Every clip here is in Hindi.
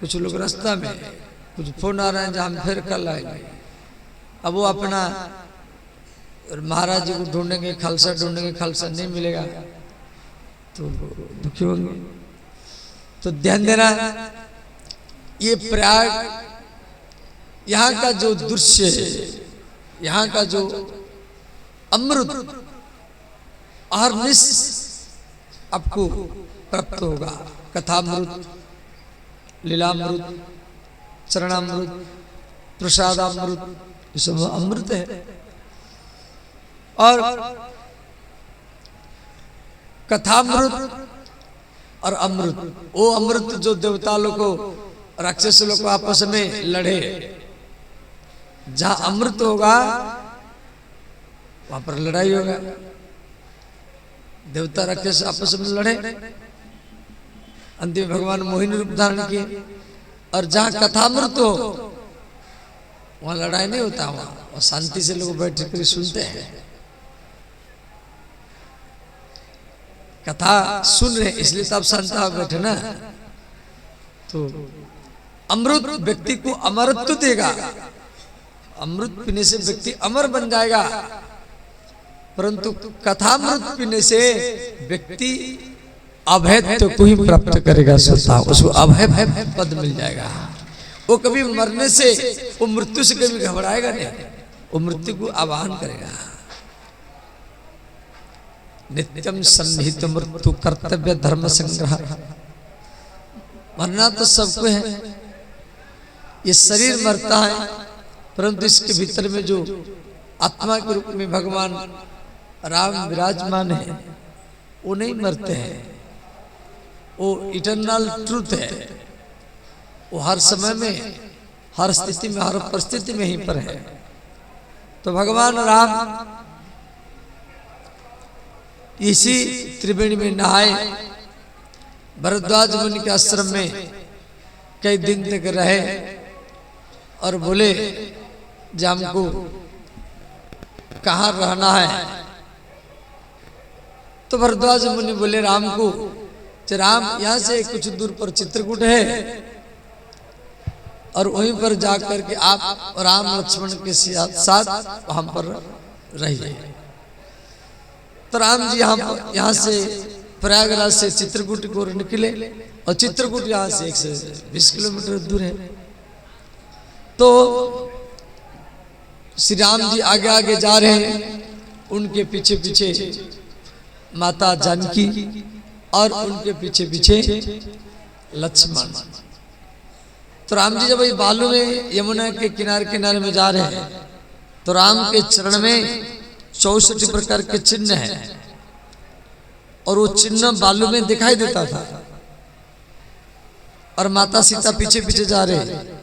कुछ लोग रास्ता में, कुछ फोन आ रहे हैं जहाँ हम फिर कल आएंगे। अब वो अपना महाराज जी को ढूंढेंगे, खालसा ढूंढेंगे, खालसा नहीं मिलेगा तो दुखी होंगे। तो ध्यान देना, ये प्रयाग यहाँ का जो दृश्य है, यहाँ का जो अमृत अहर्निश आपको प्राप्त होगा। कथामृत, लीलामृत, चरणामृत, प्रसादामृत, ये सब अमृत है। और कथामृत और अमृत, वो अमृत जो देवता लोग को, राक्षस लोग को आपस में लड़े, जहां अमृत होगा वहां पर लड़ाई होगा। देवता राक्षस आपस में लड़े, अंतिम भगवान मोहिनी रूप धारण किए। और जहां कथामृत हो वहां लड़ाई नहीं होता, वहां शांति से लोग बैठ कर सुनते हैं, कथा सुन रहे, इसलिए तो आप शांत हो बैठे ना। तो अमृत व्यक्ति को अमरत्व देगा, अमृत पीने से व्यक्ति अमर बन जाएगा। परंतु कथामृत पीने से व्यक्ति अभय को ही प्राप्त करेगा, सोचता उसको अभय पद मिल जाएगा। वो कभी मरने से, वो मृत्यु से कभी घबराएगा नहीं, वो मृत्यु को आवाहन करेगा। नित्यम सन्निहित मृत्यु कर्तव्य धर्म संग्रह। मरना तो सबको है, ये शरीर मरता है, परंतु इसके भीतर में जो आत्मा के रूप में भगवान राम विराजमान है, वो नहीं मरते हैं, वो इटर्नल ट्रूथ है। वो हर समय में, हर स्थिति में, हर परिस्थिति में ही पर है। तो भगवान राम इसी त्रिवेणी में नहाए, भरद्वाज मुनि के आश्रम में कई दिन तक रहे और बोले जब हमको कहाँ रहना है। तो भरद्वाज मुनि बोले राम को, राम यहाँ से कुछ दूर पर चित्रकूट है और वहीं पर जाकर के आप राम लक्ष्मण के साथ वहां पर रहिए। तो राम जी यहाँ से प्रयागराज से चित्रकूट को निकले और चित्रकूट यहाँ से 120 किलोमीटर दूर है। तो श्री राम जी आगे आगे जा रहे हैं, उनके पीछे पीछे माता जानकी और उनके पीछे पीछे लक्ष्मण। तो राम जी जब ये बालू में यमुना के किनारे किनारे में जा रहे हैं, तो राम के चरण में 64 प्रकार के चिन्ह हैं और वो चिन्ह बालू में दिखाई देता था। और माता सीता पीछे पीछे जा रहे हैं,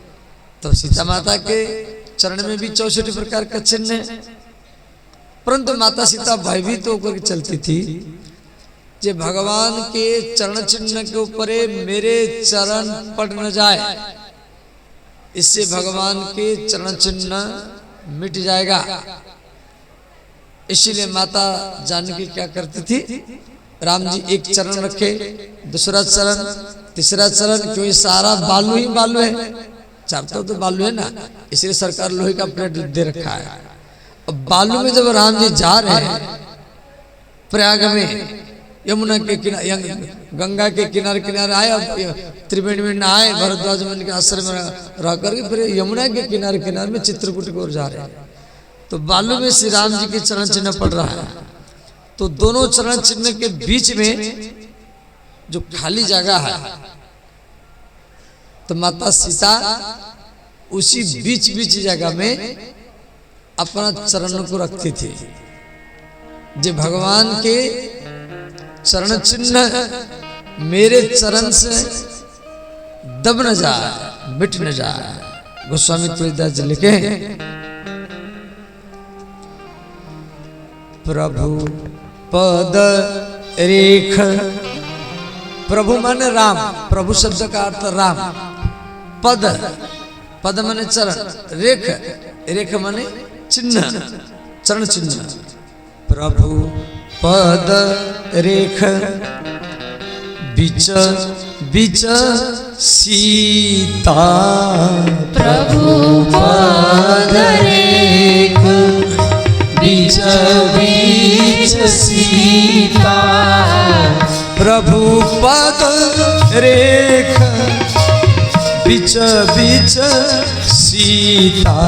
तो सीता माता के चरण में भी 64 प्रकार का चिन्ह है। परंतु माता सीता भयभीत होकर चलती थी, जे भगवान के चरण चिन्ह के ऊपर मेरे चरण पड़ न जाए, इससे भगवान के चरण चिन्ह मिट जाएगा। इसीलिए माता जानकी क्या करती थी, राम जी एक चरण रखे, दूसरा चरण, तीसरा चरण, क्यों सारा बालू ही बालू है, चारों तो बालू है ना, इसलिए सरकार लोहे का प्लेट दे रखा है। अब बालू में जब राम जी जा रहे हैं, प्रयाग में यमुना के किनारे, गंगा के किनारे किनारे आए, त्रिवेणी में नहाए, भरद्वाज मुनि के आश्रम में रह करके फिर यमुना के किनारे किनारे में चित्रकूट की ओर जा रहे हैं। तो बालू में श्री राम जी के चरण चिन्ह पड़ रहा है। तो दोनों चरण चिन्ह के बीच में जो खाली जगह है, तो माता सीता उसी बीच बीच जगह में अपना चरण को रखती थी, जो भगवान के चरण चिन्ह मेरे चरण से दब न जाए, मिट न जाए। गोस्वामी तुलसीदास जी लिखे, प्रभु पद रेख। प्रभु माने राम, प्रभु शब्द का अर्थ राम। पद, पद माने चरण, रेख, रेख माने चिन्ह, चरण चिन्ह। प्रभु पद रेख बिच बीच सीता प्रभु पद रेख बीच बीच सीता प्रभु पद रेख बीच बीच सीता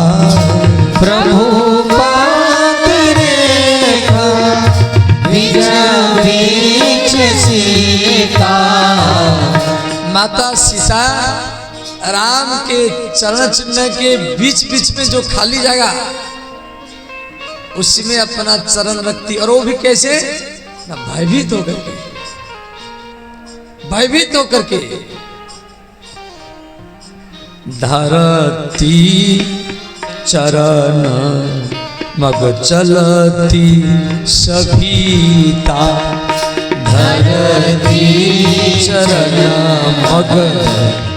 प्रभु पद रेख बीच बीच सीता। माता सीता राम के चरण चिन्ह के बीच बीच में जो खाली जगह उसी में अपना चरण रखती, और वो भी कैसे ना भयभीत होकर के, भयभीत होकर के। धरती चरण मग चलती सभीता धरती चरण मग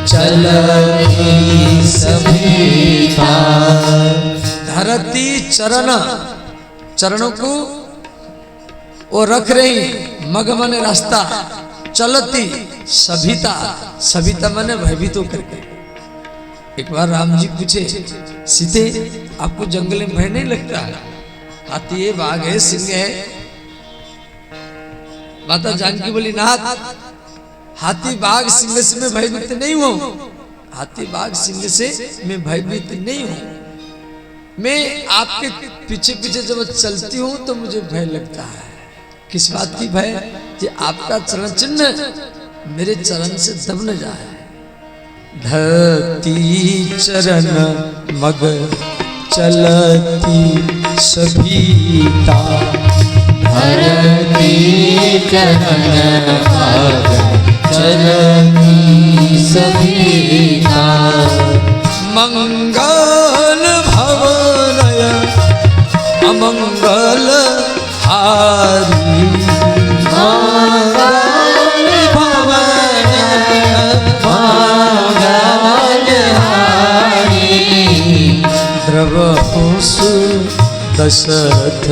चलती सभीता। धरती चरण, चरणों को वो रख रही, मग मने रास्ता, चलती सभीता, सभीता मने भयभीत होकर के। एक बार राम जी पूछे, सीते आपको जंगल में भय नहीं लगता? हाथी है, बाघ है, सिंह है। माता जानकी बोली, नाथ हाथी बाघ सिंह से मैं भयभीत नहीं हूं, हाथी बाघ सिंह से मैं भयभीत नहीं हूं। मैं आपके पीछे पीछे जब चलती हूं तो मुझे भय लगता है। किस बात की भय? कि आपका चरण चिन्ह मेरे चरण से दब न जाए। धरती चरण मग चलती सभीता धरती चरण मग चलती सभीता। मंगल भवनय अमंगल हारी मंगल भवन मंगल हारी द्रवहुसु दशरथ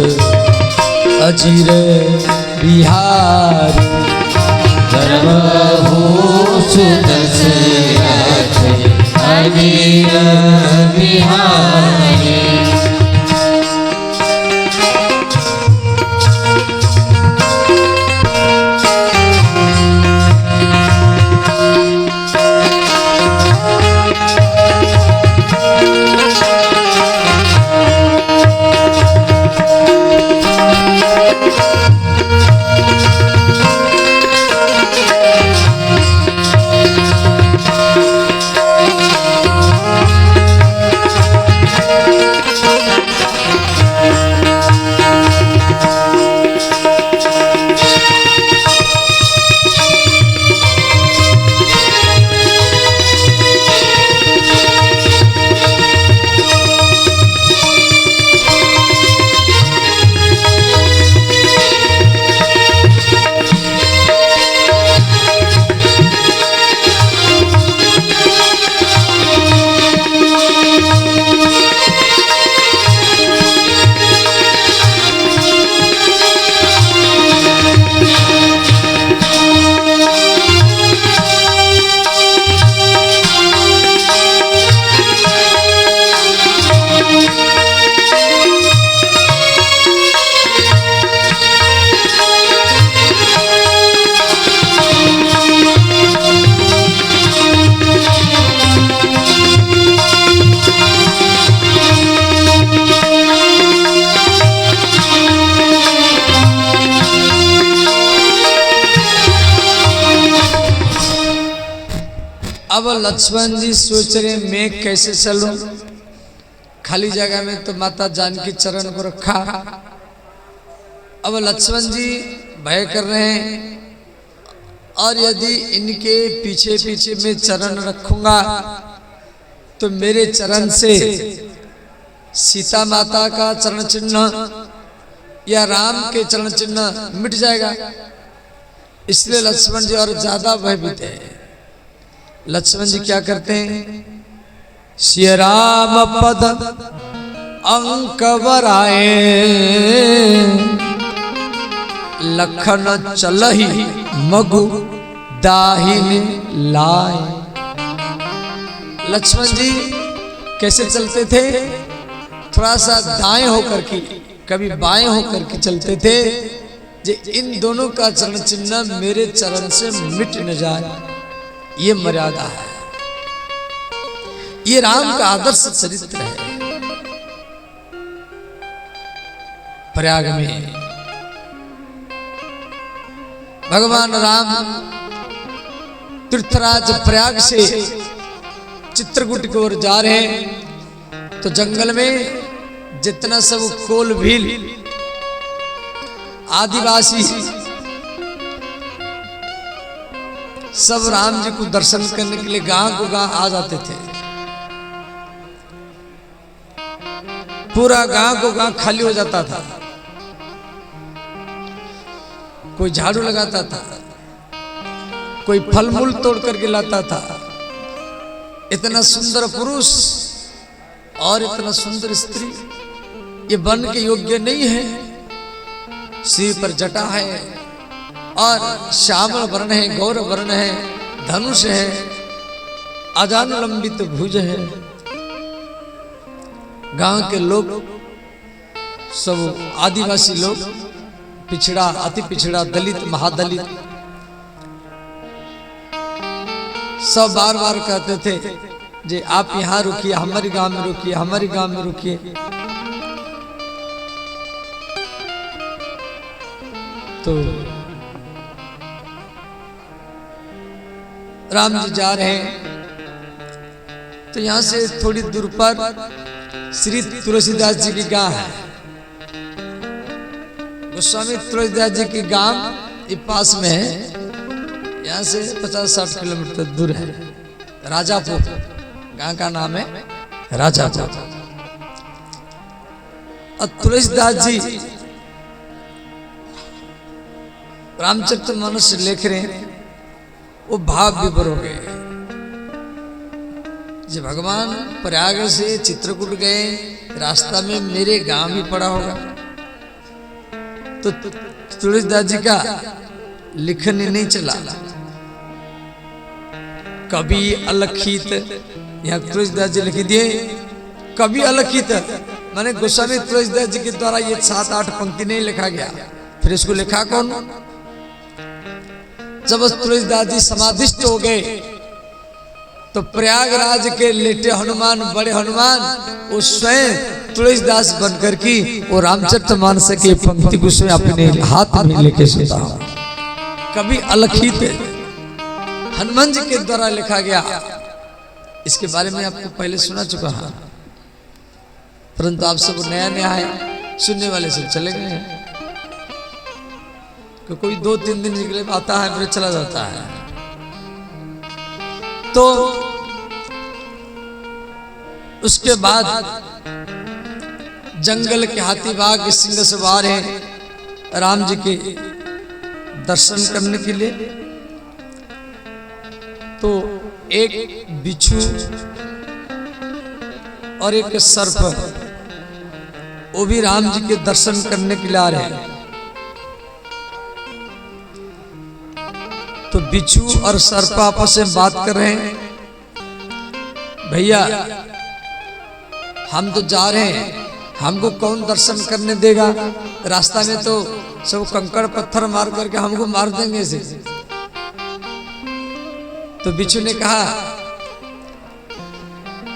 अजिर बिहारी द्रवहुसु दशरथ अजिर बिहारी। अब लक्ष्मण जी सोच रहे मैं कैसे चलूं, खाली जगह में तो माता जानकी चरण को रखा। अब लक्ष्मण जी भय कर रहे हैं, और यदि इनके पीछे पीछे मैं चरण रखूंगा तो मेरे चरण से सीता माता का चरण चिन्ह या राम के चरण चिन्ह मिट जाएगा। इसलिए लक्ष्मण जी और ज्यादा भयभीत है। लक्ष्मण जी क्या करते हैं, श्री राम पद अंक बराए लखन चलहि मगु दाहिने लाए। लक्ष्मण जी कैसे चलते थे? थोड़ा सा दाएं होकर के, कभी बाएं होकर के चलते थे, जे इन दोनों का चरण चिन्ह मेरे चरण से मिट न जाए, ये मर्यादा है। ये राम का आदर्श चरित्र है। प्रयाग में भगवान राम तीर्थराज प्रयाग से चित्रकूट की ओर जा रहे हैं, तो जंगल में जितना सब कोल भील आदिवासी सब राम जी को दर्शन करने के लिए गांव को गांव आ जाते थे। पूरा गांव को गांव खाली हो जाता था, कोई झाड़ू लगाता था, कोई फल मूल तोड़ करके लाता था। इतना सुंदर पुरुष और इतना सुंदर स्त्री ये बन के योग्य नहीं है। सिर पर जटा है और श्यामल वर्ण है, गौर वर्ण है, धनुष है, अजानुलंबित भुज है। गांव के लोग सब आदिवासी लोग, पिछड़ा, अति पिछड़ा, दलित, महादलित, सब बार बार कहते थे जे आप यहाँ रुकिए, हमारे गांव में रुकिए, हमारे गांव में रुकिए। तो राम जी जा रहे हैं, तो यहां से थोड़ी दूर पर श्री तुलसीदास जी की गांव है। गोस्वामी तुलसीदास जी की गांव ये पास में है, यहाँ से 50-60 किलोमीटर दूर है। राजापुर गांव का नाम है राजापुर। और तुलसीदास जी रामचरितमानस लिख रहे हैं, वो भाव विभोर हो गए। जब भगवान प्रयाग से चित्रकूट गए, रास्ता में मेरे गांव भी पड़ा होगा, तो तुलसीदास जी का लिखन नहीं चला। कभी अलखित, यहाँ तुलसीदास जी लिख दिए कभी अलखित, माने गोस्वामी तुलसीदास जी के द्वारा ये 7-8 पंक्ति नहीं लिखा गया। फिर इसको लिखा कौन? जब तुलसीदास जी समाधिष्ट हो गए, तो प्रयागराज के लेटे हनुमान, बड़े हनुमान, वो स्वयं तुलसीदास बनकर की वो रामचरितमानस के पंक्ति को स्वयं अपने हाथ में लेके सुनता हूं। कभी अलखित हनुमान जी के द्वारा लिखा गया। इसके बारे में आपको पहले सुना चुका है, परंतु आप सब नया नया है, सुनने वाले सब चले गए हैं। कि कोई 2-3 दिन के लिए आता है फिर चला जाता है। तो उसके बाद जंगल के हाथी बाघ सिंह सवार हैं राम जी के दर्शन करने के लिए। तो एक बिच्छू और एक सर्प, वो भी राम जी के दर्शन करने के लिए आ रहे हैं। तो बिच्छू और सर्प आपस में बात कर रहे हैं, भैया हम तो जा रहे हैं, हमको कौन दर्शन करने देगा? रास्ता में तो सब कंकड़ पत्थर मार करके हमको मार देंगे इसे। तो बिच्छू ने कहा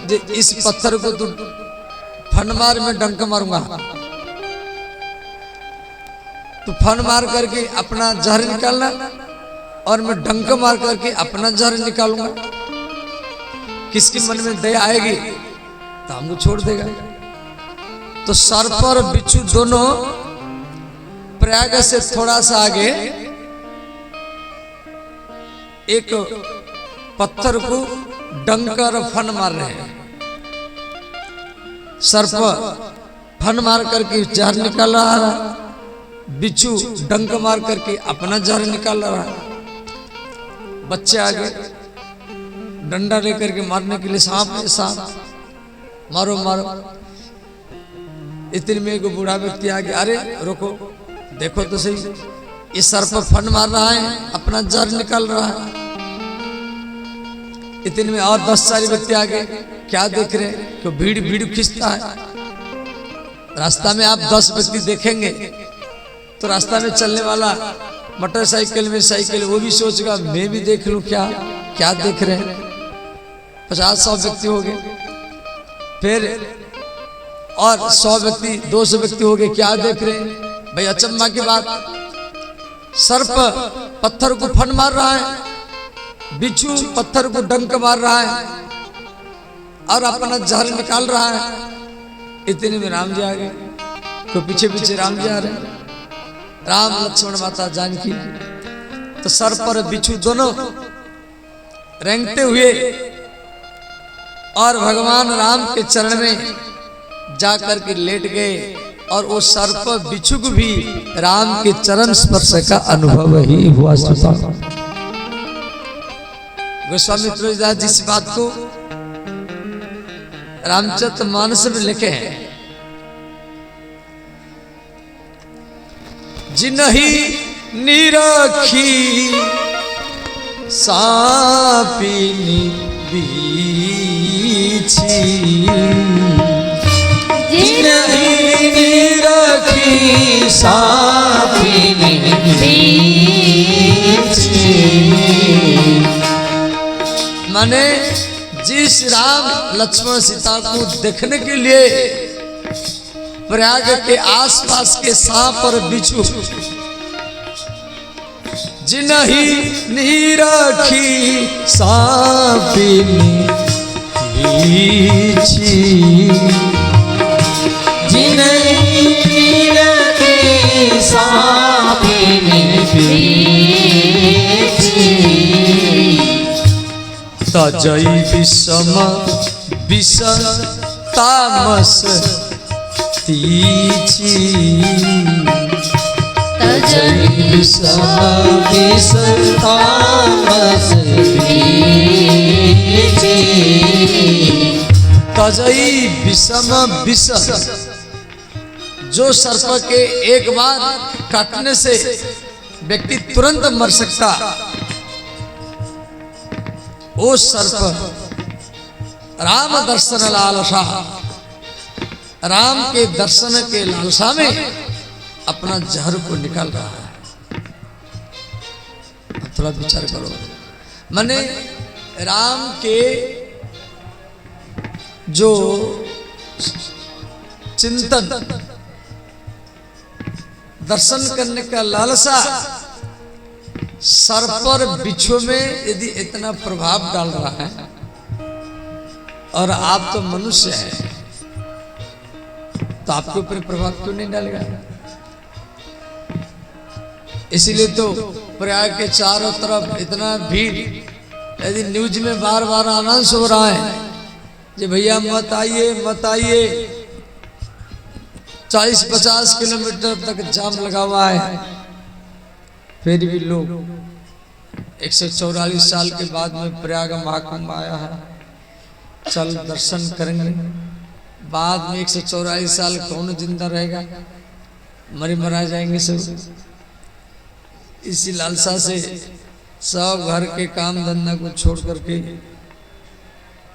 जे इस पत्थर को तू फन मार, मैं डंक मारूंगा। तो फन मार करके अपना जहर निकालना और मैं डंक मार करके अपना जहर निकालूंगा। किसके मन में दया आएगी तो हमको छोड़ देगा। तो सर्प और बिच्छू दोनों प्रयाग से थोड़ा सा आगे एक पत्थर को डंकर फन मार रहे हैं। सर्प फन मार करके जहर निकाल रहा है, बिच्छू डंक मार करके अपना जहर निकाल रहा है। बच्चे आगे डंडा लेकर के मारने के लिए, सांप है सांप, मारो मारो। इतने में एक बूढ़ा व्यक्ति आ गया, अरे रोको, देखो तो सही, ये सर्प फन मार रहा है, अपना जहर निकाल रहा है। इतने में और 10 सारे व्यक्ति आ गए। क्या देख रहे हैं कि भीड़ भीड़ खींचता है। रास्ता में आप 10 व्यक्ति देखेंगे तो रास्ता में चलने वाला मोटरसाइकिल में साइकिल वो भी सोचेगा मैं भी देख लूं क्या क्या देख रहे हैं। 50-100 व्यक्ति हो गए, फिर और 100 व्यक्ति 200 व्यक्ति हो गए, क्या देख रहे हैं भाई। अचंभा की बात, सर्प पत्थर को फन मार रहा है, बिच्छू पत्थर को डंक मार रहा है और अपना जहर निकाल रहा है। इतने में राम जी आ गए, तो पीछे पीछे राम जी आ रहे हैं, राम लक्ष्मण माता जानकी। तो सर्प और बिच्छू दोनों रेंगते हुए और भगवान राम के चरण में जाकर के लेट गए और वो सर्प बिच्छू को भी राम के चरण स्पर्श का अनुभव ही हुआ। गोस्वामी तुलसीदास जिस बात को रामचरितमानस में लिखे हैं, जिन्हि निरखी सापिनी बीछी, जिन्हि निरखी सापिनी बीछी। माने जिस राम लक्ष्मण सीता को देखने के लिए प्रयाग के आसपास के सांप और बिच्छू, जिन्हि निरखी सापिनी बीछी, जिन्हि निरखी सापिनी बीछी। तजई विषम विष तामस तीछी, तजई विषम विष तामस तीछी। तजई विषम विष, जो सर्प के एक बार काटने से व्यक्ति तुरंत मर सकता, वो सर्प राम दर्शन लालसा, राम के दर्शन के लालसा में अपना जहर को निकाल रहा है। थोड़ा विचार करो, माने राम के जो चिंतन दर्शन करने का लालसा सर्प और बिच्छू में यदि इतना प्रभाव डाल रहा है, और आप तो मनुष्य हैं तो आपके ऊपर प्रभाव क्यों नहीं डालेगा। इसीलिए तो प्रयाग के चारों तरफ इतना भीड़, यदि न्यूज में बार बार अनाउंस हो रहा है कि भैया मत आइए मत आइए, 40-50 किलोमीटर तक जाम लगा हुआ है, फिर भी लोग 144 साल के बाद में प्रयाग महाकुंभ आया है, चल दर्शन करेंगे। बाद में 144 साल कौन जिंदा रहेगा, मरे मरा जाएंगे सब। इसी लालसा से सब घर के काम धंधा को छोड़ करके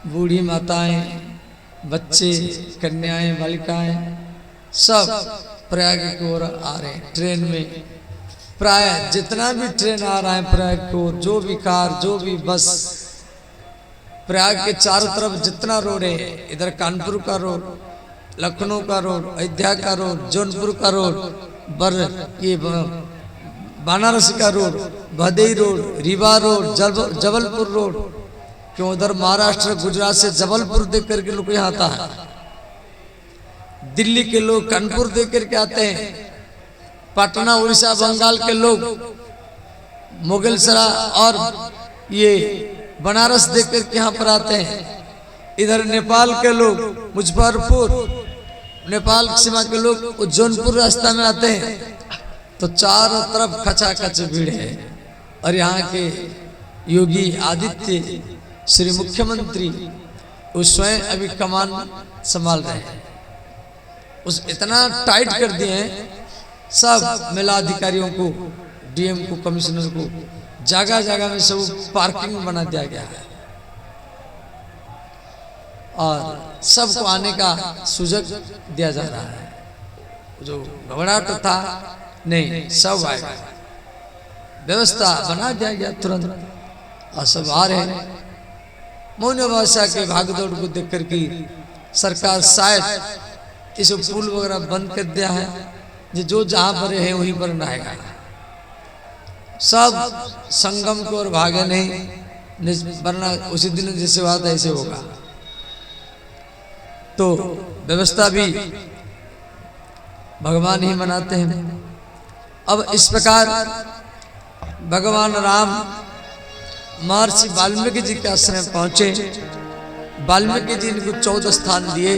बूढ़ी माताएं, बच्चे, कन्याएं, बालिकाएं सब प्रयाग की ओर आ रहे हैं ट्रेन में। प्राय जितना भी ट्रेन आ रहा है प्रयाग को, जो भी कार, जो भी बस, प्रयाग के चारों तरफ जितना रोड है, इधर कानपुर का रोड, लखनऊ का रोड, अयोध्या का रोड, जौनपुर का रोड, ये बनारस का रोड, भदई road, Rewa road, Jabalpur road, क्यों उधर महाराष्ट्र गुजरात से जबलपुर देख करके लोग यहाँ आता है, दिल्ली के लोग कानपुर देख करके आते हैं, पटना, उड़ीसा, बंगाल के लोग मुगलसराय और ये बनारस देख करके यहाँ पर आते हैं। इधर नेपाल के लोग मुजफ्फरपुर, नेपाल सीमा के लोग जौनपुर रास्ता में आते हैं। तो चारों तरफ खचाखच भीड़ है। और यहाँ के योगी आदित्य श्री मुख्यमंत्री वो स्वयं अभी कमान संभाल रहे हैं। उस इतना टाइट कर दिए हैं, सब मेला अधिकारियों को, डीएम को, कमिश्नर को, जगह जगह में सब पार्किंग बना दिया गया है। और सबको आने का सुजग दिया जा रहा है। जो घबराहट था नहीं, सब आएगा, व्यवस्था बना दिया गया तुरंत और सब आ रहे हैं। मौन अमावस्या के भागदौड़ को देख कर की सरकार शायद इस पुल वगैरह बंद कर दिया है, जो जहां पर है वहीं पर नहाएगा। सब संगम को और भागे नहीं, वरना उसी दिन जैसे हुआ था ऐसे होगा। तो व्यवस्था भी भगवान ही बनाते हैं। अब इस प्रकार भगवान राम महर्षि वाल्मीकि जी के आश्रम पहुंचे। वाल्मीकि जी इनको 14 स्थान दिए,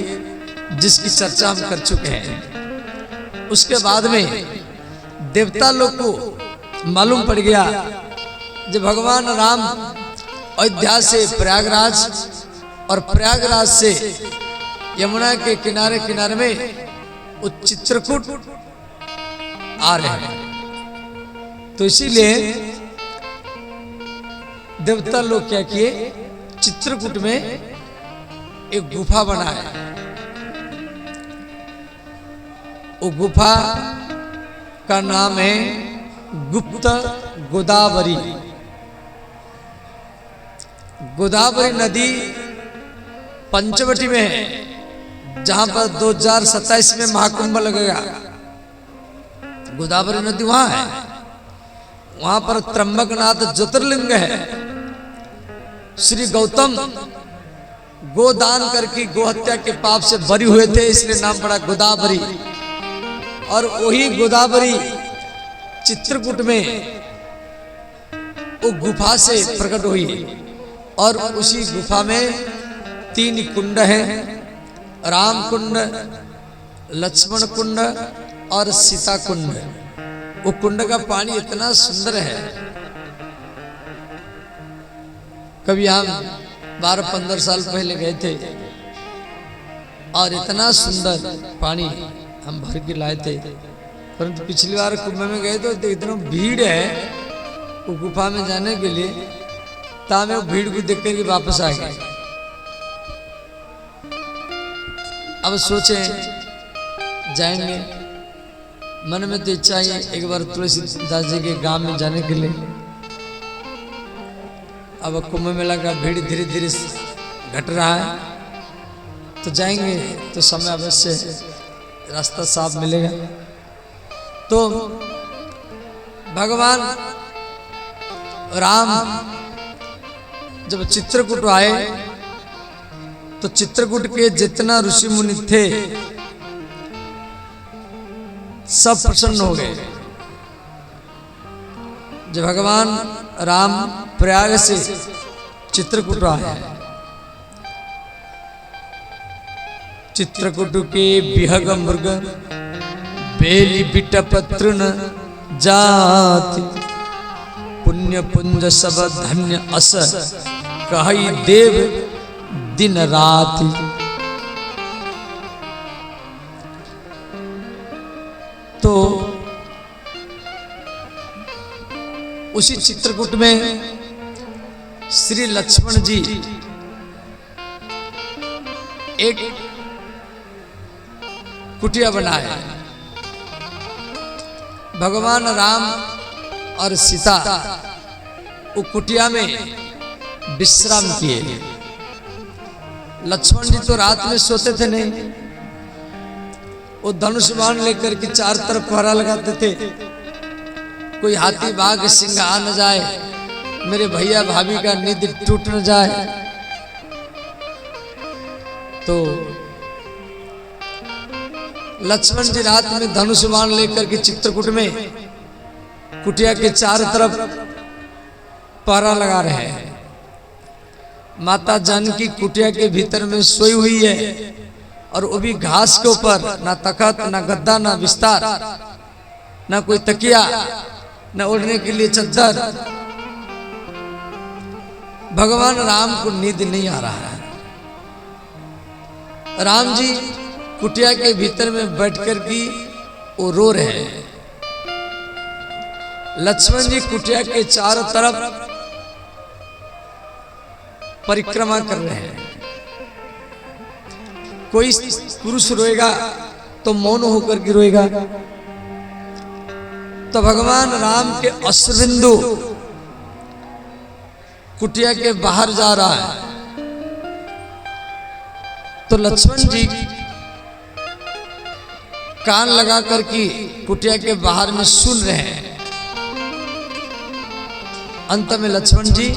जिसकी चर्चा हम कर चुके हैं। उसके बाद में देवता लोग को मालूम पड़ गया जब भगवान राम अयोध्या से प्रयागराज और प्रयागराज से यमुना के किनारे किनारे में वो चित्रकूट आ रहे हैं, तो इसीलिए देवता लोग क्या किए, चित्रकूट में एक गुफा बनाया। वो गुफा का नाम है गुप्त गोदावरी। गोदावरी नदी पंचवटी में है, जहां पर 2027 में महाकुंभ लगेगा। गोदावरी नदी वहां है, वहां पर त्र्यंबकनाथ ज्योतिर्लिंग है। श्री गौतम गोदान करके गोहत्या के पाप से बरी हुए थे, इसलिए नाम पड़ा गोदावरी। और वही गोदावरी चित्रकूट में वो गुफा से प्रकट हुई, और उसी गुफा में 3 कुंड हैं, राम कुंड, लक्ष्मण कुंड और सीता कुंड। वो कुंड का पानी इतना सुंदर है, कभी हम 12-15 साल पहले गए थे और इतना सुंदर पानी हम भर के लाए थे। परंतु पिछली बार कुंभ में गए तो इतना भीड़ है वो गुफा में जाने के लिए, तामे वो भीड़ को देख कर के वापस आ गए। अब सोचे जाएंगे, मन में तो इच्छा है एक बार तुलसीदास जी के गांव में जाने के लिए। अब कुंभ मेला का भीड़ धीरे धीरे घट रहा है, तो जाएंगे तो समय अवश्य रास्ता साफ मिलेगा। तो भगवान राम जब चित्रकूट आए तो चित्रकूट के जितना ऋषि मुनि थे सब प्रसन्न हो गए। जब भगवान राम प्रयाग से चित्रकूट आए, चित्रकूट के बिहग मृग बेली बिटप तृण जाति, पुण्य पुंज सब धन्य अस कहि देव दिन राति। तो उसी चित्रकूट में श्री लक्ष्मण जी एक कुटिया बनाया। भगवान राम और सीता वो कुटिया में विश्राम किए। लक्ष्मण जी तो रात में सोते थे नहीं, वो धनुष बाण लेकर के 4 तरफ पहरा लगाते थे, कोई हाथी बाघ सिंह आ न जाए, मेरे भैया भाभी का नींद टूट न जाए। तो लक्ष्मण जी रात में धनुष बाण लेकर के चित्रकूट में कुटिया के 4 तरफ पहरा लगा रहे हैं। माता जानकी कुटिया के भीतर में सोई हुई है, और वो भी घास के ऊपर, ना तखत ना गद्दा ना बिस्तर ना कोई तकिया ना ओढ़ने के लिए चद्दर। भगवान राम को नींद नहीं आ रहा है। राम जी कुटिया के भीतर में बैठकर की वो रो रहे हैं। लक्ष्मण जी कुटिया के 4 तरफ परिक्रमा कर रहे हैं। कोई पुरुष रोएगा तो मौन होकर के रोएगा। तो भगवान राम के अश्रुबिंदु कुटिया के बाहर जा रहा है, तो लक्ष्मण जी कान लगा करके कुटिया के बाहर में सुन रहे हैं। अंत में लक्ष्मण जी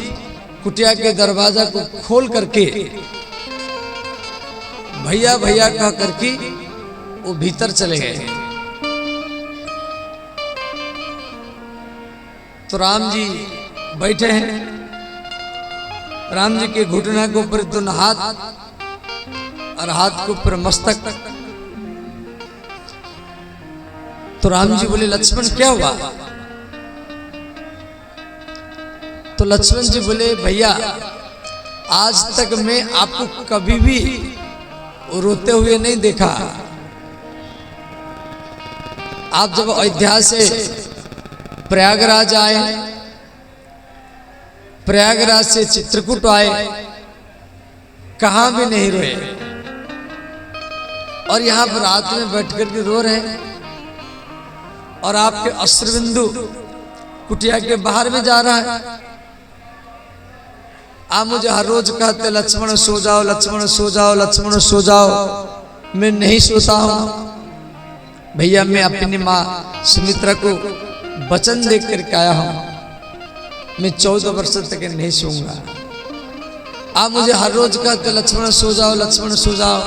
कुटिया के दरवाजा को खोल करके भैया भैया कह करके वो भीतर चले गए। तो राम जी बैठे हैं, राम जी के घुटना के ऊपर दोनों हाथ और हाथ के ऊपर मस्तक। तो राम जी बोले लक्ष्मण क्या हुआ? तो लक्ष्मण जी बोले भैया आज तक मैं आपको कभी भी रोते हुए नहीं देखा। आप जब अयोध्या से प्रयागराज आए, प्रयागराज से चित्रकूट आए, कहां भी नहीं रोए, और यहां पर रात में बैठ करके रो रहे हैं, और आपके अश्रुबिंदु कुटिया के बाहर में जा रहा है। आप मुझे हर रोज कहते लक्ष्मण सो जाओ, लक्ष्मण सो जाओ, लक्ष्मण सो जाओ, मैं नहीं सोता हूं। भैया मैं अपनी माँ सुमित्रा को वचन दे करके आया हूं, मैं 14 वर्ष तक नहीं सोऊंगा। आप मुझे हर रोज कहते लक्ष्मण सो जाओ, लक्ष्मण सो जाओ,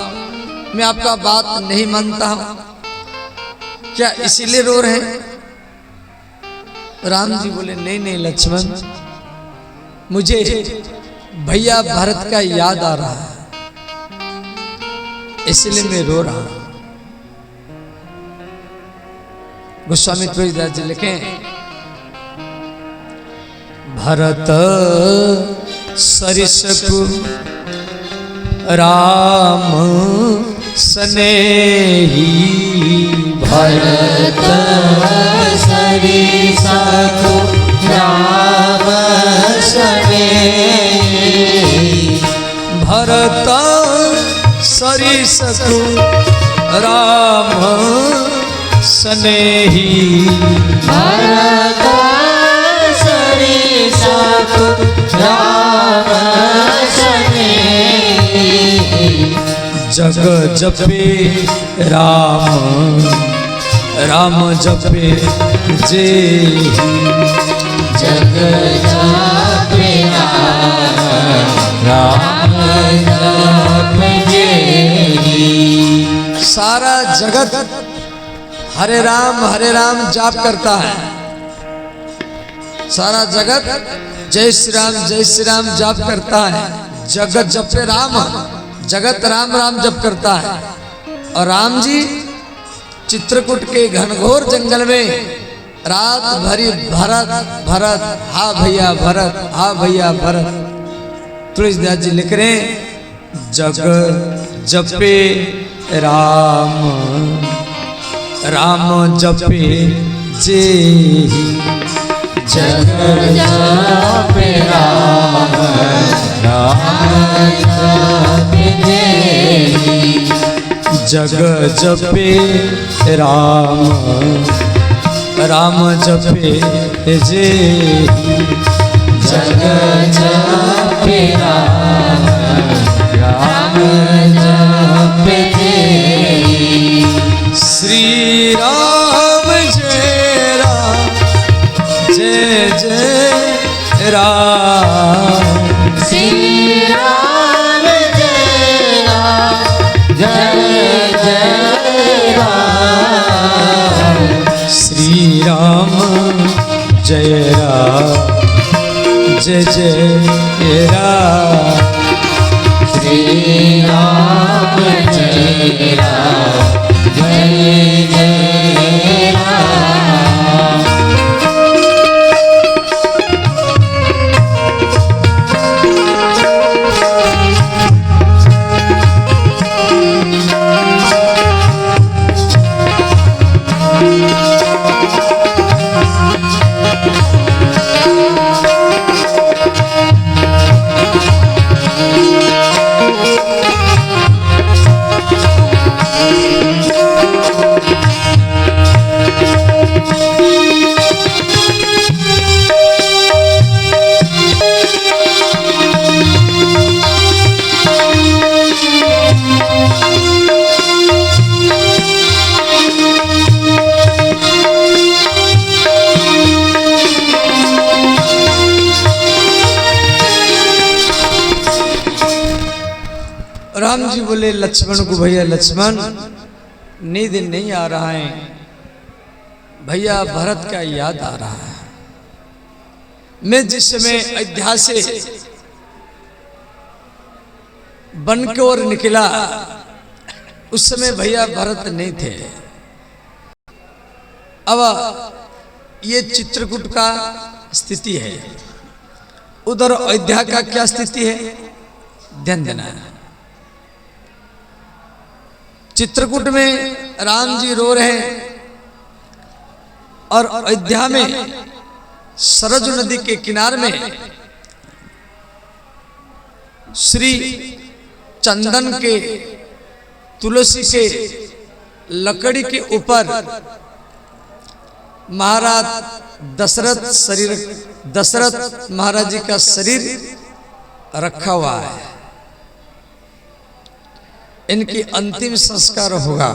मैं आपका बात नहीं मानता हूं, क्या इसीलिए रो रहे हैं? राम जी बोले नहीं नहीं लक्ष्मण, मुझे भैया भरत का याद आ रहा है, इसलिए मैं रो रहा हूं। गोस्वामी तुलसीदास जी लिखे भरत सरिसकु राम स्नेही, भरत सरिसकु राम स्नेही, भरत सरिसकु राम स्नेही, भरत सरिसकु राम स्नेही, जग जपे राम राम जपे जेहि, जग जपे राम जपे जेहि। सारा जगत हरे राम जाप करता है, सारा जगत जय श्री राम जाप करता है। जगत जपे राम, जगत राम राम जप करता है। और राम जी चित्रकूट के घनघोर जंगल में रात भरी भरत भरत हा भैया भरत, हा भैया भरत। तुलसीदास जी लिख रहे हैं जग जपे राम राम जपे जेहि, जग जपे राम राम जपे जेहि, जग जपे राम राम जपे जेहि, जग जपे राम राम जपे जेहि। श्री राम जय राम जय जय राम, श्री राम जय राम जय जय राम, श्री राम जय राम जय जय राम, श्री राम जय राम जय जय राम। राम जी बोले लक्ष्मण को, भैया लक्ष्मण नींद नहीं आ रहा है, भैया भरत का याद आ रहा है। मैं जिस समय अयोध्या से बन के और निकला उस समय भैया भरत नहीं थे। अब ये चित्रकूट का स्थिति है, उधर अयोध्या का क्या स्थिति है, ध्यान देना है। चित्रकूट में राम जी रो रहे हैं और अयोध्या में सरजू नदी के किनारे में श्री चंदन के तुलसी के लकड़ी के ऊपर महाराज दशरथ महाराज जी का शरीर रखा हुआ है। इनकी अंतिम संस्कार होगा।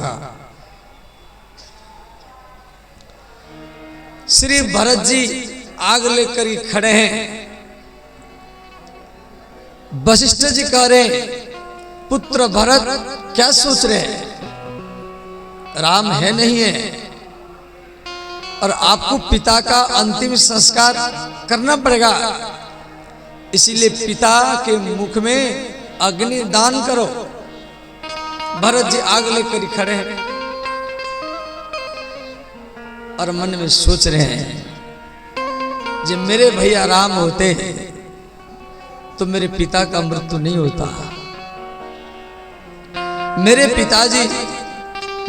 श्री भरत जी आग लेकर ही खड़े हैं। वशिष्ठ जी कह रहे पुत्र भरत क्या सोच रहे हैं, राम है नहीं है और आपको पिता का अंतिम संस्कार करना पड़ेगा, इसीलिए पिता के मुख में अग्नि दान करो। भरत जी आग लेकर ही खड़े हैं और मन में सोच रहे हैं जब मेरे भैया राम होते तो मेरे पिता का मृत्यु नहीं होता। मेरे पिताजी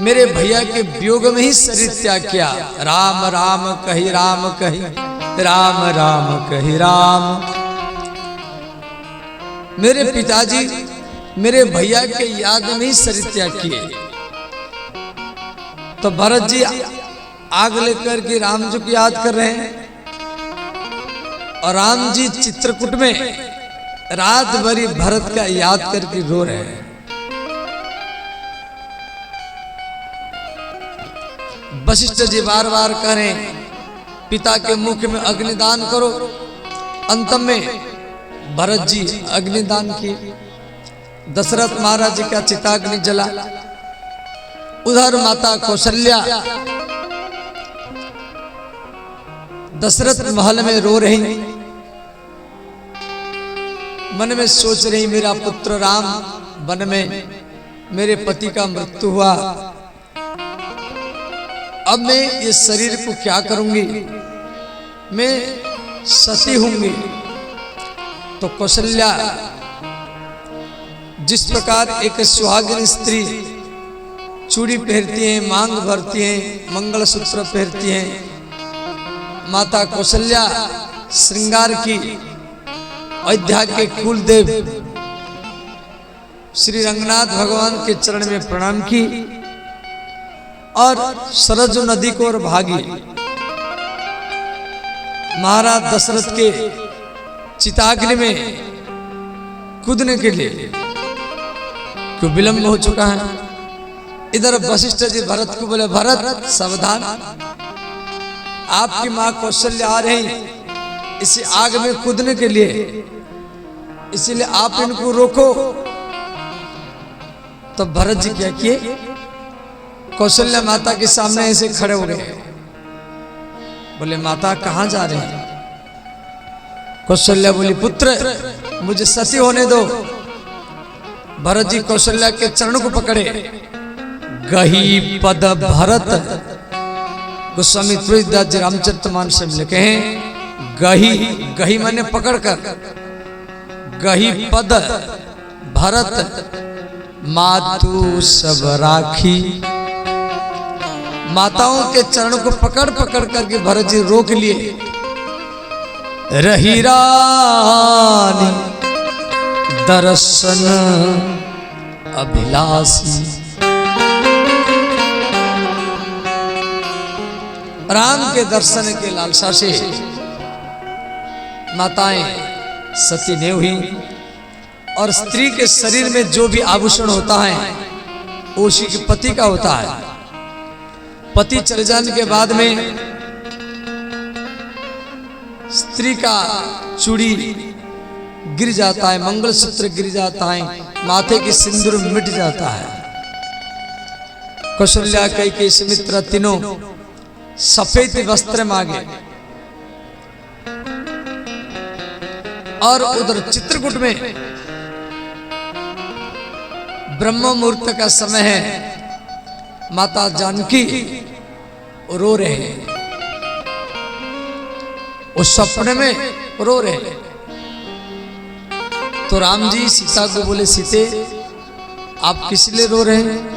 मेरे भैया के वियोग में ही शरीर त्याग किया। राम राम कही राम कही, राम राम कही राम। मेरे पिताजी मेरे भैया के याद में ही शरीर त्याग किए। तो भरत जी आग लेकर के राम जी को याद कर रहे हैं और राम जी चित्रकूट में रात भरी भरत का याद करके रो रहे हैं। वशिष्ठ जी बार बार कह रहे हैं पिता के मुख में अग्निदान करो। अंत में भरत जी अग्निदान किए। दशरथ महाराज जी का चिताग्नि जला। उधर माता कौशल्या दशरथ महल में रो रही, मन में सोच रही मेरा पुत्र राम वन में मेरे पति का मृत्यु हुआ, अब मैं इस शरीर को क्या करूंगी, मैं सती होंगी। तो कौशल्या जिस प्रकार एक सुहागिन स्त्री चूड़ी पहनती है, मांग भरती है, मंगलसूत्र पहनती है, माता कौशल्या श्रृंगार की अयोध्या के कुलदेव श्री रंगनाथ भगवान के चरण में प्रणाम की और सरजू नदी को ओर भागी। महाराज दशरथ के चिताग्नि में कूदने के लिए क्यों विलंब हो चुका है। इधर वशिष्ठ जी भरत को बोले भरत सावधान, आपकी मां कौशल्या आ रही इसी आग में कूदने के लिए, इसीलिए आप इनको रोको। तो भरत जी क्या किए, कौशल्या माता के सामने ऐसे खड़े हो गए। बोले माता कहां जा रहे हैं। कौशल्या बोली पुत्र मुझे सती होने दो। भरत जी कौशल्या के चरणों को पकड़े। गही पद भरत, गोस्वामी तुलसीदास जी रामचरितमानस में लिखे हैं गही, गही मैंने पकड़कर, गही पद भरत मातु सब राखी। माताओं के चरणों को पकड़ पकड़ करके भरत जी रोक लिए। रही रानी दर्शन अभिलाषी। राम के दर्शन के लालसा से माताएं सती नहीं हुई और स्त्री के शरीर में जो भी आभूषण होता है वो उसी के पति का होता है। पति चले जाने के बाद में स्त्री का चूड़ी गिर जाता है, मंगलसूत्र गिर जाता है, माथे की सिंदूर मिट जाता है। कौशल्या, कैकेयी, सुमित्रा तीनों सफेद वस्त्र मांगे और उधर चित्रकूट में ब्रह्म मुहूर्त का समय है। माता जानकी रो रहे हैं, उस सपने में रो रहे हैं। तो राम जी सीता को बोले, सीते आप किस लिए रो रहे हैं?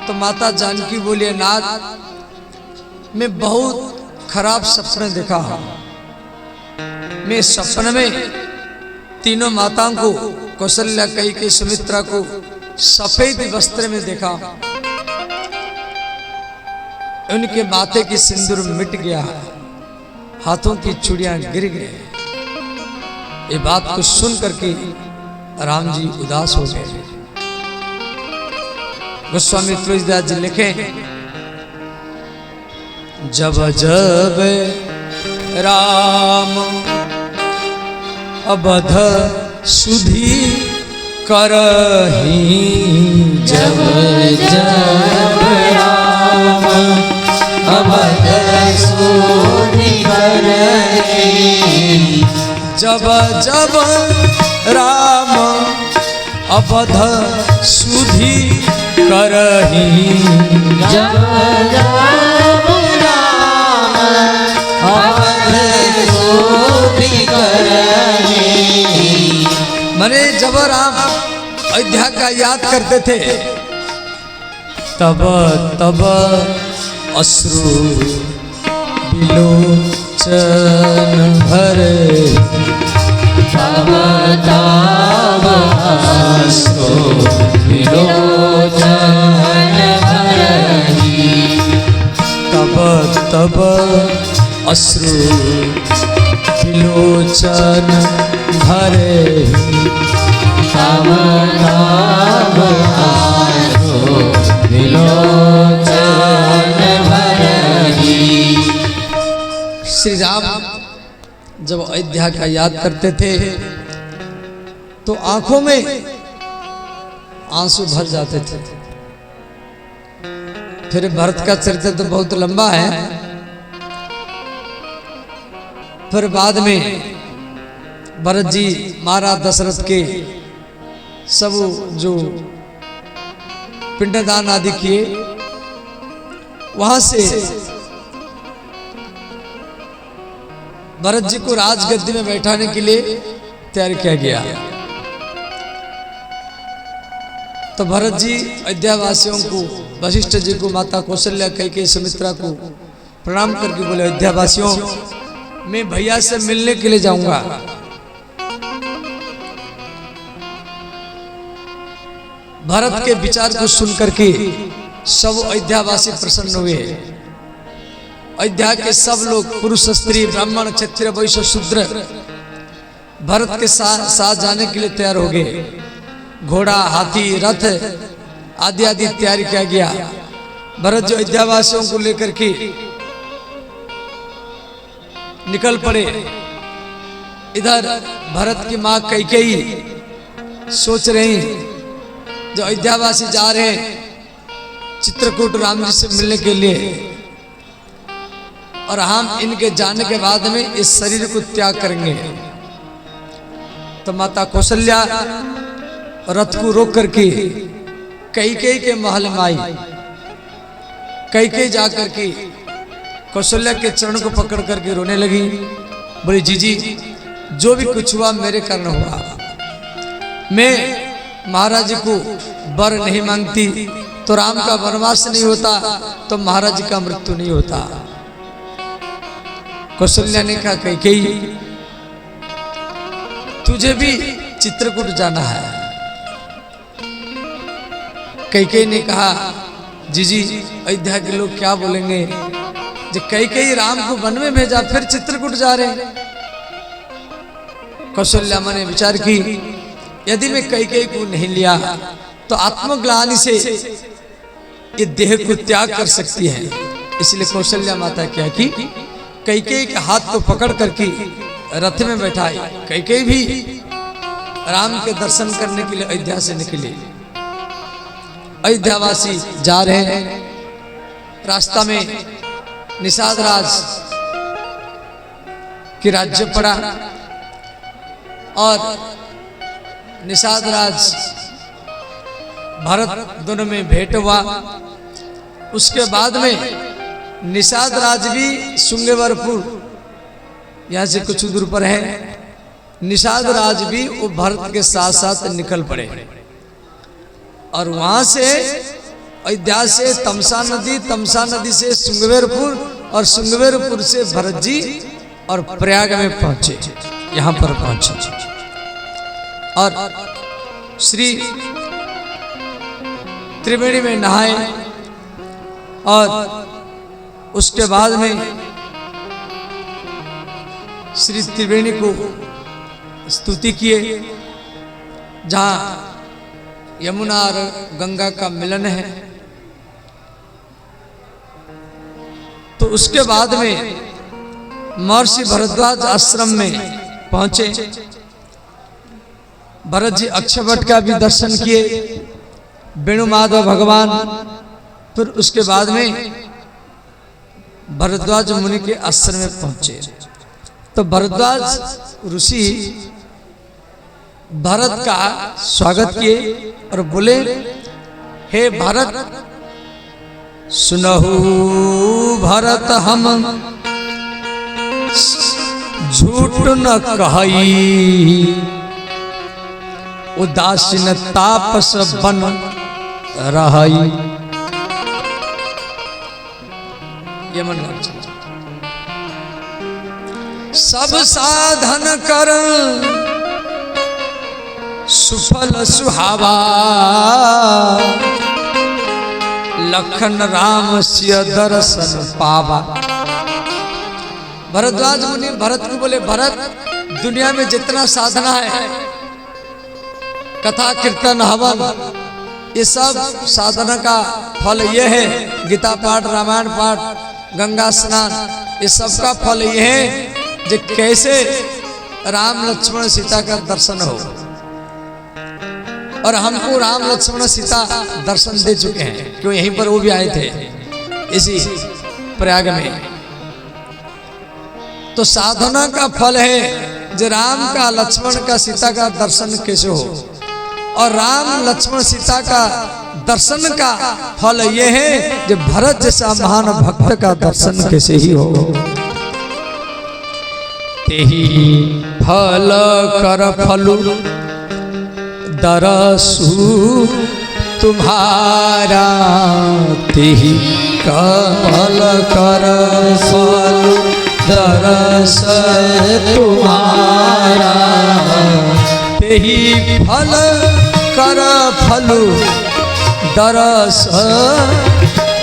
तो माता जानकी बोली, नाथ मैं बहुत खराब सपने देखा हूं। मैं सपने में तीनों माताओं को, कौशल्या, कैकेयी, सुमित्रा को सफेद वस्त्र में देखा। उनके माथे की सिंदूर मिट गया, हाथों की चूड़ियां गिर गए। ये बात को सुन करके राम जी उदास हो गए। गोस्वामी तुलसीदास जी लिखे, जब जब राम अवध सुधी करही, जब जब राम अवध सुधी करही, जब जब राम अवध सुधी करही, जब जब राम अवध सुधी करही। मने जब राम अयोध्या का याद करते थे तब तब अश्रु विलोचन भरे, तब तब अश्रु विलोचन भरहि, तब तब अश्रु विलोचन भरे, तब तब अश्रु विलोचन भरहि। श्री राम जब अयोध्या का याद करते थे तो आंखों में आंसू भर जाते थे। फिर भरत का चरित्र तो बहुत लंबा है। फिर बाद में भरत जी महाराज दशरथ के सब जो पिंडदान आदि किए, वहां से भरत जी को राजगद्दी में बैठाने के लिए तैयार किया गया। तो भरत जी अयोध्या वासियों को, वशिष्ठ जी को, माता कौशल्या, कैकेयी, सुमित्रा को प्रणाम करके बोले, अयोध्या वासियों मैं भैया से मिलने के लिए जाऊंगा। भरत के विचार को सुन करके सब अयोध्यावासी प्रसन्न हुए। अयोध्या के सब लोग, पुरुष, स्त्री, ब्राह्मण, क्षत्रिय, वैश्य, शूद्र भरत के साथ जाने के लिए तैयार हो गए। घोड़ा, हाथी, रथ आदि आदि तैयार किया गया। भरत जो अयोध्यावासियों को लेकर के निकल पड़े। इधर भरत की मां कैकेयी सोच रही, जो अयोध्यावासी जा रहे हैं चित्रकूट राम जी से मिलने के लिए, और हम इनके जाने के बाद में इस शरीर को त्याग करेंगे। तो माता कौशल्या रथ को रोक करके कैकेयी के महल में आई। कैकेयी जाकर के कौशल्या के चरण को पकड़ करके रोने लगी। बोली, जीजी जो भी कुछ हुआ मेरे कारण हुआ। मैं महाराज जी को वर नहीं मांगती तो राम का वनवास नहीं होता, तो महाराज जी का मृत्यु नहीं होता। कौशल्या ने कहा, कैकेयी तुझे भी चित्रकूट जाना है। कैकेयी ने कहा, जीजी अयोध्या के लोग क्या बोलेंगे, जो कैकेयी राम को वन में भेजा फिर चित्रकूट जा रहे। कौशल्या मां ने विचार की, यदि मैं कैकेयी को नहीं लिया तो आत्मग्लानि से ये देह को त्याग कर सकती है। इसलिए कौशल्या माता क्या की, कैकेयी के हाथ को पकड़ करके रथ में बैठाई। कई भी राम के दर्शन करने के लिए अयोध्या से निकले। अयोध्यावासी जा रहे हैं, रास्ता में निषाद राज की राज्य पड़ा और निषाद राज भरत दोनों में भेंट हुआ। उसके बाद में निषाद राज भी शुंगेवरपुर यहाँ से कुछ दूर पर है, निषाद राज भी वो भरत के साथ साथ निकल पड़े और वहां से अयोध्या से तमसा नदी से शुंगवेरपुर और शुंगवेरपुर से भरत जी और प्रयाग में पहुंचे, यहाँ पर पहुंचे और श्री त्रिवेणी में नहाए और उसके बाद में श्री त्रिवेणी को स्तुति किए, जहाँ यमुना और गंगा का मिलन है। तो उसके बाद में महर्षि भरद्वाज आश्रम में पहुंचे। भरत जी अक्षयवट का भी दर्शन किए, वेणु माधव भगवान। फिर उसके बाद में भरद्वाज मुनि के आश्रम में पहुंचे। तो भरद्वाज ऋषि भरत का स्वागत किए और बोले, हे भरत, सुनहु भरत हम झूठ न कहई, उदासीन तापस बन रहई। ये मन सब साधन कर सुफल सुहावा, लखन राम सिय दर्शन पावा। भरद्वाज मुनि भरत को बोले, भरत, दुनिया में जितना साधना है, कथा कीर्तन हवन, ये सब साधना का फल ये है। गीता पाठ, रामायण पाठ, गंगा स्नान, ये सब का फल ये है जो कैसे राम लक्ष्मण सीता का दर्शन हो। और हमको राम लक्ष्मण सीता दर्शन दे चुके हैं, क्यों यहीं पर वो भी आए थे इसी प्रयाग में। तो साधना का फल है जो राम का, लक्ष्मण का, सीता का दर्शन कैसे हो। और राम लक्ष्मण सीता का दर्शन का फल ये है जो भरत जैसा महान भक्त का दर्शन कैसे ही हो। तेही फल कर फलु दरसु तुम्हारा, तेही फल कर फलु दरस तुम्हारा, तेही फल कर फलु दरस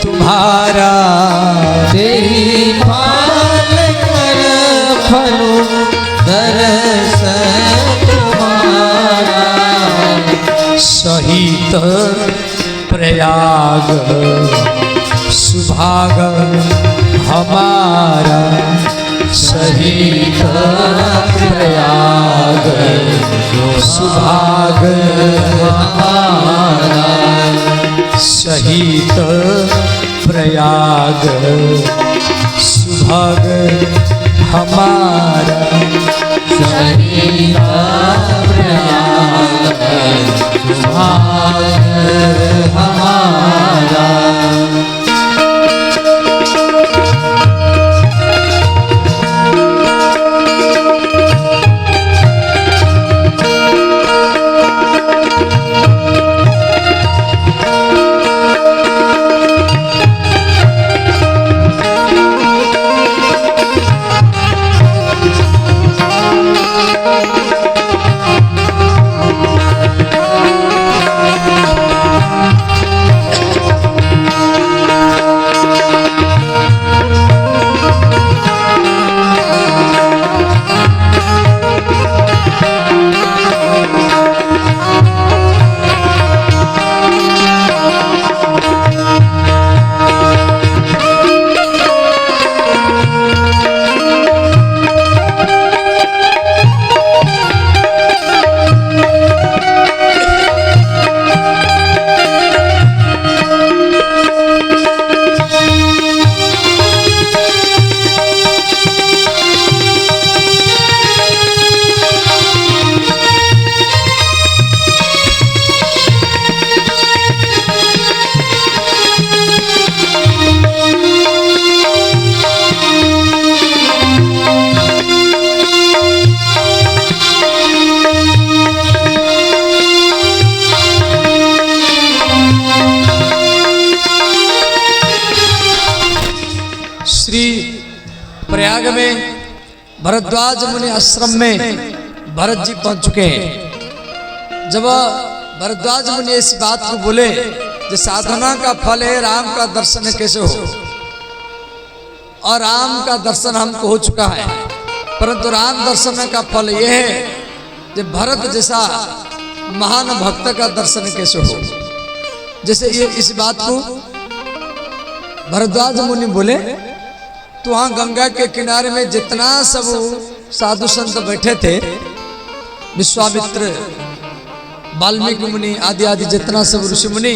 तुम्हारा, तेरी फल कर फलु दरस तुम्हारा, सहित प्रयाग सुभाग हमारा, सहित प्रयाग सुभाग हमारा, सहित प्रयाग सुभाग हमारा, सहित प्रयाग सुभाग हमारा। में भरद्वाज मुनि आश्रम में भरत जी पहुंच चुके हैं। जब भरद्वाज मुनि इस बात को बोले कि साधना का फल है राम का दर्शन कैसे हो, और राम का दर्शन हमको हो चुका है, परंतु राम दर्शन का फल यह है कि भरत जैसा महान भक्त का दर्शन कैसे हो। जैसे ये इस बात को भरद्वाज मुनि बोले तो वहां गंगा के किनारे में जितना सब साधु संत बैठे थे, विश्वामित्र, वाल्मीकि मुनि आदि आदि जितना सब ऋषि मुनि